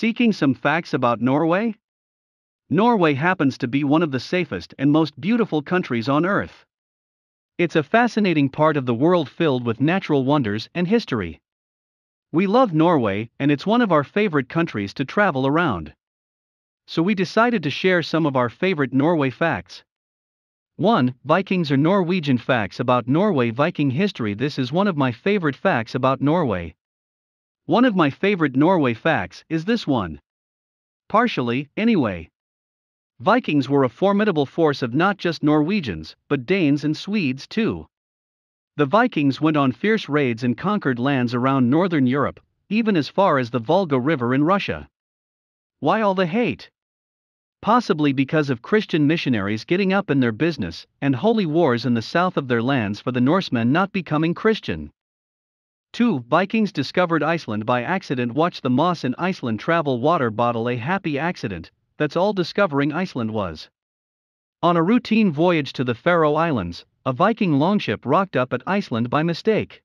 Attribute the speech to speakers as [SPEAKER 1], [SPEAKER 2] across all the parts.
[SPEAKER 1] Seeking some facts about Norway? Norway happens to be one of the safest and most beautiful countries on Earth. It's a fascinating part of the world filled with natural wonders and history. We love Norway, and it's one of our favorite countries to travel around. So we decided to share some of our favorite Norway facts. 1. Vikings or Norwegian facts about Norway. Viking history. This is one of my favorite facts about Norway. One of my favorite Norway facts is this one. Partially, anyway. Vikings were a formidable force of not just Norwegians, but Danes and Swedes too. The Vikings went on fierce raids and conquered lands around northern Europe, even as far as the Volga River in Russia. Why all the hate? Possibly because of Christian missionaries getting up in their business, and holy wars in the south of their lands for the Norsemen not becoming Christian. 2. Vikings discovered Iceland by accident. Watch the moss in Iceland travel water bottle. A happy accident, that's all discovering Iceland was. On a routine voyage to the Faroe Islands, a Viking longship rocked up at Iceland by mistake.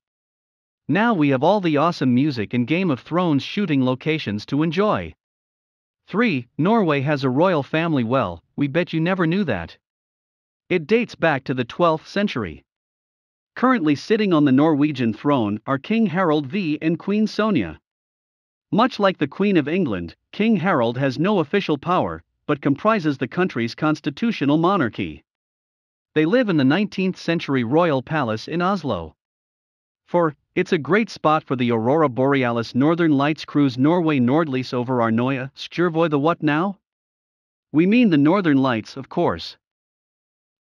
[SPEAKER 1] Now we have all the awesome music and Game of Thrones shooting locations to enjoy. 3. Norway has a royal family. Well, we bet you never knew that. It dates back to the 12th century. Currently sitting on the Norwegian throne are King Harald V and Queen Sonja. Much like the Queen of England, King Harald has no official power, but comprises the country's constitutional monarchy. They live in the 19th century royal palace in Oslo. 4. It's a great spot for the Aurora Borealis Northern Lights cruise. Norway Nordlys over Arnoya, Skjervoy. The what now? We mean the Northern Lights, of course.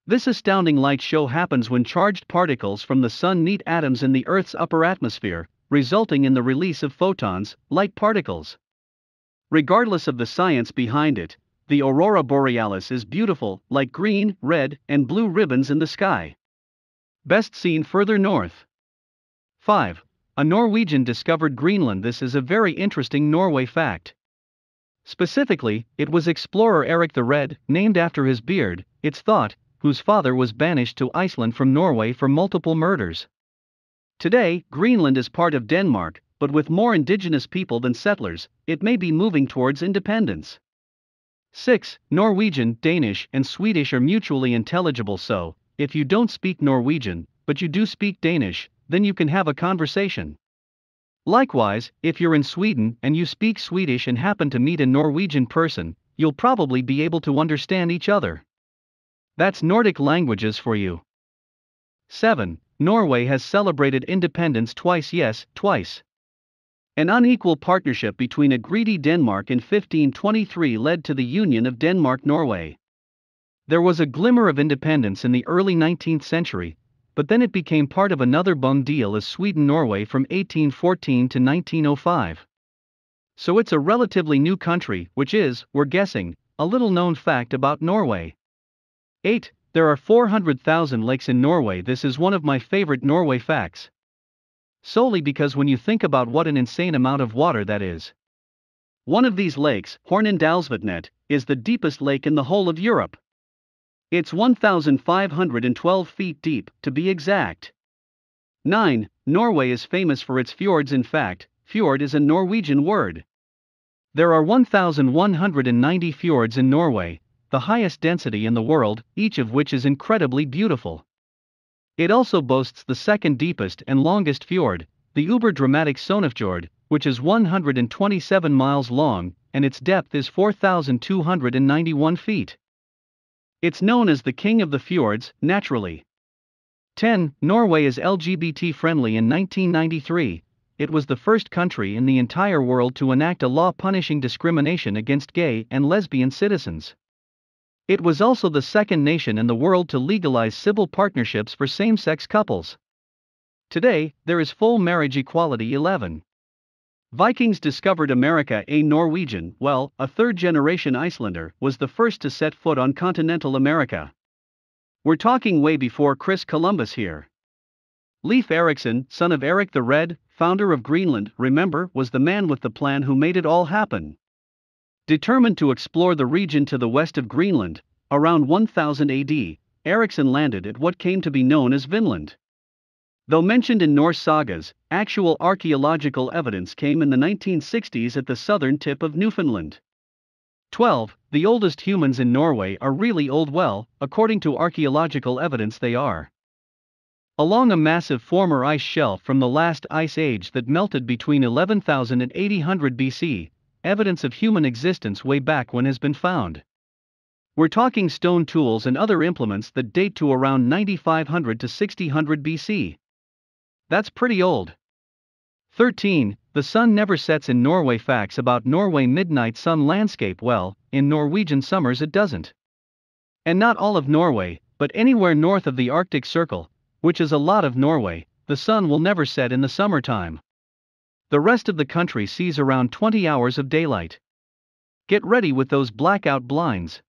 [SPEAKER 1] This astounding light show happens when charged particles from the sun meet atoms in the Earth's upper atmosphere, resulting in the release of photons, light particles. Regardless of the science behind it, the Aurora Borealis is beautiful, like green, red, and blue ribbons in the sky. Best seen further north. 5. A Norwegian discovered Greenland. This is a very interesting Norway fact. Specifically, it was explorer Eric the Red, named after his beard, it's thought, whose father was banished to Iceland from Norway for multiple murders. Today, Greenland is part of Denmark, but with more indigenous people than settlers, it may be moving towards independence. 6. Norwegian, Danish, and Swedish are mutually intelligible, so, if you don't speak Norwegian, but you do speak Danish, then you can have a conversation. Likewise, if you're in Sweden and you speak Swedish and happen to meet a Norwegian person, you'll probably be able to understand each other. That's Nordic languages for you. 7. Norway has celebrated independence twice. Yes, twice. An unequal partnership between a greedy Denmark in 1523 led to the union of Denmark-Norway. There was a glimmer of independence in the early 19th century, but then it became part of another bum deal as Sweden-Norway from 1814 to 1905. So it's a relatively new country, which is, we're guessing, a little known fact about Norway. 8. There are 400,000 lakes in Norway. This is one of my favorite Norway facts. Solely because when you think about what an insane amount of water that is. One of these lakes, Hornindalsvatnet, is the deepest lake in the whole of Europe. It's 1,512 feet deep, to be exact. 9. Norway is famous for its fjords. In fact, fjord is a Norwegian word. There are 1,190 fjords in Norway, the highest density in the world, each of which is incredibly beautiful. It also boasts the second deepest and longest fjord, the uber-dramatic Sonafjord, which is 127 miles long, and its depth is 4,291 feet. It's known as the King of the Fjords, naturally. 10. Norway is LGBT-friendly. In 1993, it was the first country in the entire world to enact a law punishing discrimination against gay and lesbian citizens. It was also the second nation in the world to legalize civil partnerships for same-sex couples. Today, there is full marriage equality. 11. Vikings discovered America. A Norwegian, well, a third-generation Icelander, was the first to set foot on continental America. We're talking way before Chris Columbus here. Leif Erikson, son of Eric the Red, founder of Greenland, remember, was the man with the plan who made it all happen. Determined to explore the region to the west of Greenland, around 1000 AD, Eriksson landed at what came to be known as Vinland. Though mentioned in Norse sagas, actual archaeological evidence came in the 1960s at the southern tip of Newfoundland. 12. The oldest humans in Norway are really old. Well, according to archaeological evidence they are. Along a massive former ice shelf from the last ice age that melted between 11,000 and 800 BC, evidence of human existence way back when has been found. We're talking stone tools and other implements that date to around 9500 to 6000 BC. That's pretty old. 13. The sun never sets in Norway. Facts about Norway. Midnight sun landscape. Well, in Norwegian summers it doesn't. And not all of Norway, but anywhere north of the Arctic Circle, which is a lot of Norway, the sun will never set in the summertime. The rest of the country sees around 20 hours of daylight. Get ready with those blackout blinds.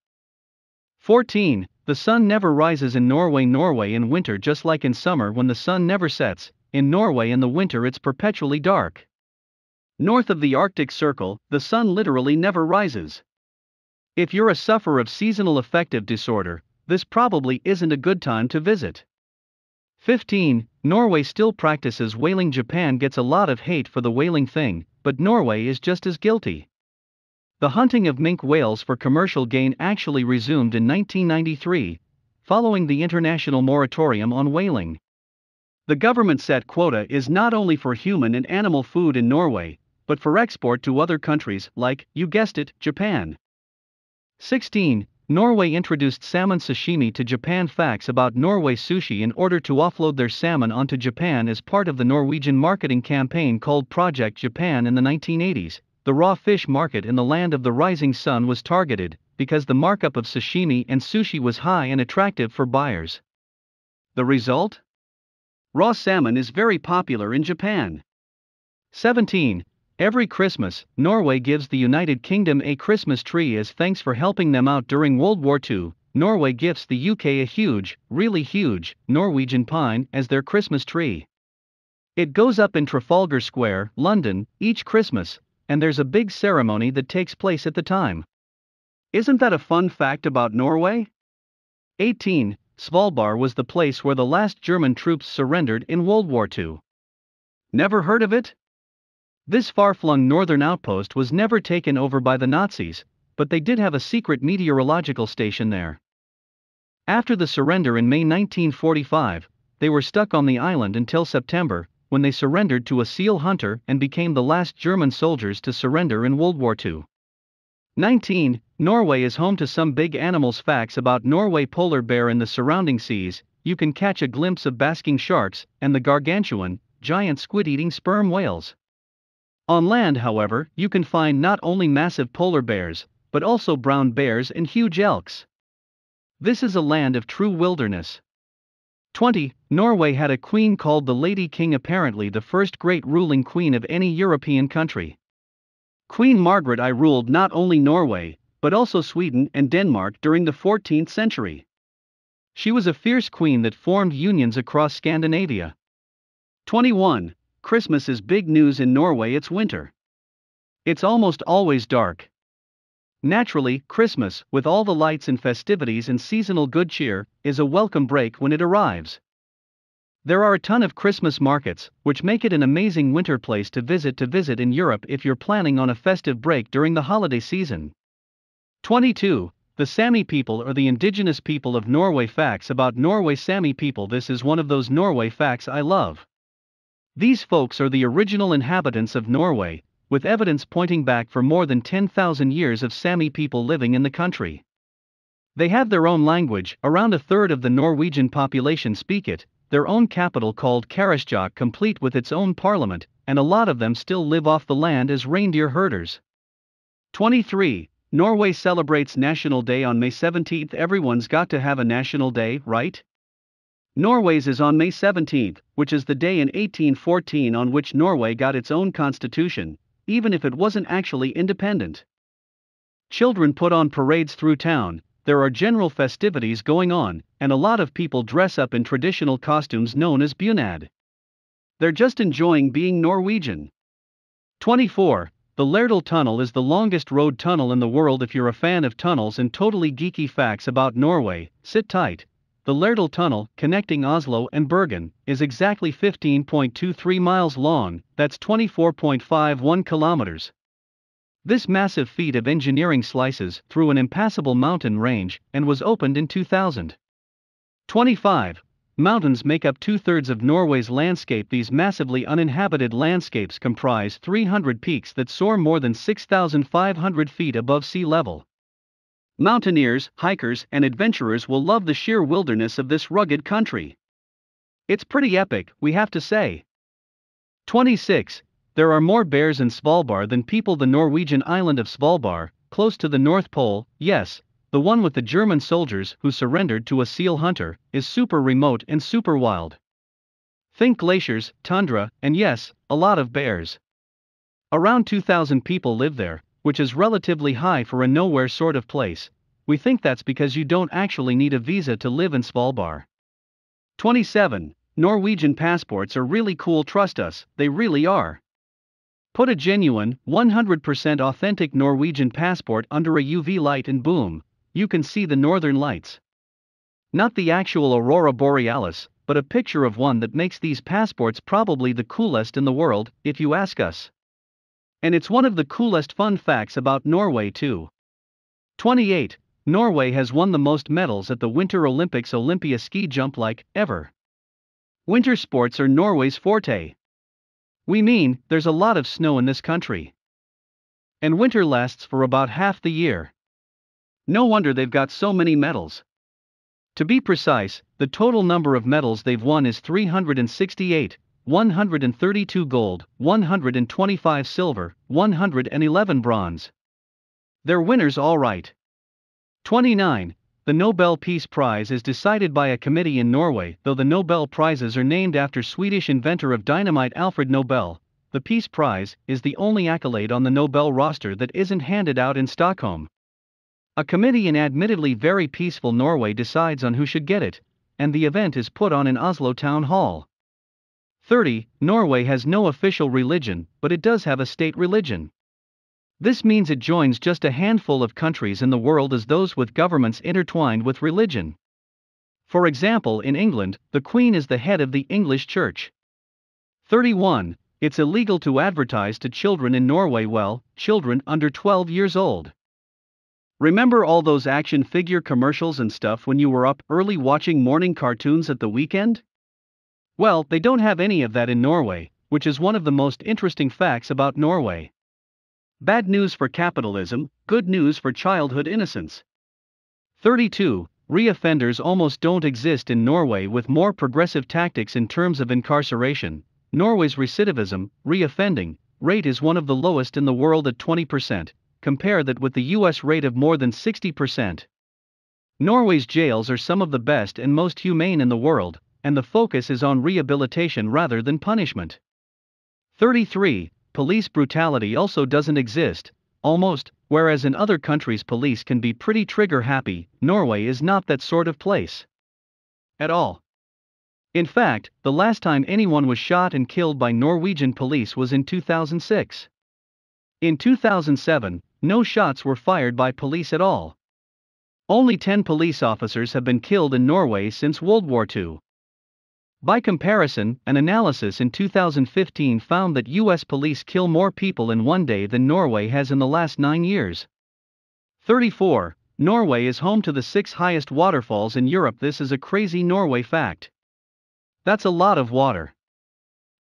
[SPEAKER 1] 14. The sun never rises in Norway. Norway in winter, just like in summer when the sun never sets, in Norway in the winter it's perpetually dark. North of the Arctic Circle, the sun literally never rises. If you're a sufferer of seasonal affective disorder, this probably isn't a good time to visit. 15. Norway still practices whaling. Japan gets a lot of hate for the whaling thing, but Norway is just as guilty. The hunting of minke whales for commercial gain actually resumed in 1993, following the international moratorium on whaling. The government set quota is not only for human and animal food in Norway, but for export to other countries like, you guessed it, Japan. 16. Norway introduced salmon sashimi to Japan. Facts about Norway sushi. In order to offload their salmon onto Japan as part of the Norwegian marketing campaign called Project Japan in the 1980s, the raw fish market in the land of the rising sun was targeted, because the markup of sashimi and sushi was high and attractive for buyers. The result? Raw salmon is very popular in Japan. 17. Every Christmas, Norway gives the United Kingdom a Christmas tree as thanks for helping them out during World War II. Norway gifts the UK a huge, really huge, Norwegian pine as their Christmas tree. It goes up in Trafalgar Square, London, each Christmas, and there's a big ceremony that takes place at the time. Isn't that a fun fact about Norway? 18. Svalbard was the place where the last German troops surrendered in World War II. Never heard of it? This far-flung northern outpost was never taken over by the Nazis, but they did have a secret meteorological station there. After the surrender in May 1945, they were stuck on the island until September, when they surrendered to a seal hunter and became the last German soldiers to surrender in World War II. 19. Norway is home to some big animals. Facts about Norway. Polar bear. In the surrounding seas, you can catch a glimpse of basking sharks and the gargantuan, giant squid-eating sperm whales. On land, however, you can find not only massive polar bears, but also brown bears and huge elks. This is a land of true wilderness. 20. Norway had a queen called the Lady King, apparently the first great ruling queen of any European country. Queen Margaret I ruled not only Norway, but also Sweden and Denmark during the 14th century. She was a fierce queen that formed unions across Scandinavia. 21. Christmas is big news in Norway. It's winter. It's almost always dark. Naturally, Christmas, with all the lights and festivities and seasonal good cheer, is a welcome break when it arrives. There are a ton of Christmas markets, which make it an amazing winter place to visit in Europe if you're planning on a festive break during the holiday season. 22. The Sami people are the indigenous people of Norway. Facts about Norway. Sami people. This is one of those Norway facts I love. These folks are the original inhabitants of Norway, with evidence pointing back for more than 10,000 years of Sami people living in the country. They have their own language, around a third of the Norwegian population speak it, their own capital called Karasjok, complete with its own parliament, and a lot of them still live off the land as reindeer herders. 23. Norway celebrates National Day on May 17th. Everyone's got to have a national day, right? Norway's is on May 17th, which is the day in 1814 on which Norway got its own constitution, even if it wasn't actually independent. Children put on parades through town, there are general festivities going on, and a lot of people dress up in traditional costumes known as bunad. They're just enjoying being Norwegian. 24. The Lærdal Tunnel is the longest road tunnel in the world. If you're a fan of tunnels and totally geeky facts about Norway, sit tight. the Lærdal Tunnel, connecting Oslo and Bergen, is exactly 15.23 miles long, that's 24.51 kilometers. This massive feat of engineering slices through an impassable mountain range and was opened in 2000. 25. Mountains make up 2/3 of Norway's landscape. These massively uninhabited landscapes comprise 300 peaks that soar more than 6,500 feet above sea level. Mountaineers, hikers, and adventurers will love the sheer wilderness of this rugged country. It's pretty epic, we have to say. 26. There are more bears in Svalbard than people. The Norwegian island of Svalbard, close to the North Pole, yes, the one with the German soldiers who surrendered to a seal hunter, is super remote and super wild. Think glaciers, tundra, and yes, a lot of bears. Around 2,000 people live there, which is relatively high for a nowhere sort of place. We think that's because you don't actually need a visa to live in Svalbard. 27. Norwegian passports are really cool, trust us, they really are. Put a genuine, 100% authentic Norwegian passport under a UV light and boom, you can see the northern lights. Not the actual aurora borealis, but a picture of one that makes these passports probably the coolest in the world, if you ask us. And it's one of the coolest fun facts about Norway too. 28. Norway has won the most medals at the Winter Olympics Olympia ski jump ever. Winter sports are Norway's forte. We mean, there's a lot of snow in this country. And winter lasts for about half the year. No wonder they've got so many medals. To be precise, the total number of medals they've won is 368, 132 gold, 125 silver, 111 bronze. They're winners all right. 29. The Nobel Peace Prize is decided by a committee in Norway. Though the Nobel Prizes are named after Swedish inventor of dynamite Alfred Nobel, the Peace Prize is the only accolade on the Nobel roster that isn't handed out in Stockholm. A committee in admittedly very peaceful Norway decides on who should get it, and the event is put on in Oslo Town Hall. 30. Norway has no official religion, but it does have a state religion. This means it joins just a handful of countries in the world as those with governments intertwined with religion. For example, in England, the Queen is the head of the English Church. 31. It's illegal to advertise to children in Norway. Well, children under 12 years old. Remember all those action figure commercials and stuff when you were up early watching morning cartoons at the weekend? Well, they don't have any of that in Norway, which is one of the most interesting facts about Norway. Bad news for capitalism, good news for childhood innocence. 32. Reoffenders almost don't exist in Norway with more progressive tactics in terms of incarceration. Norway's recidivism, reoffending, rate is one of the lowest in the world at 20%, compare that with the US rate of more than 60%. Norway's jails are some of the best and most humane in the world, and the focus is on rehabilitation rather than punishment. 33. Police brutality also doesn't exist, almost, whereas in other countries police can be pretty trigger-happy, Norway is not that sort of place. At all. In fact, the last time anyone was shot and killed by Norwegian police was in 2006. In 2007, no shots were fired by police at all. Only 10 police officers have been killed in Norway since World War II. By comparison, an analysis in 2015 found that US police kill more people in one day than Norway has in the last 9 years. 34. Norway is home to the 6 highest waterfalls in Europe. This is a crazy Norway fact. That's a lot of water.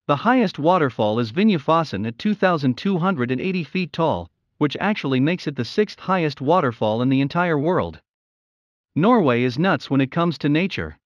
[SPEAKER 1] The highest waterfall is Vinjefossen at 2,280 feet tall, which actually makes it the 6th highest waterfall in the entire world. Norway is nuts when it comes to nature.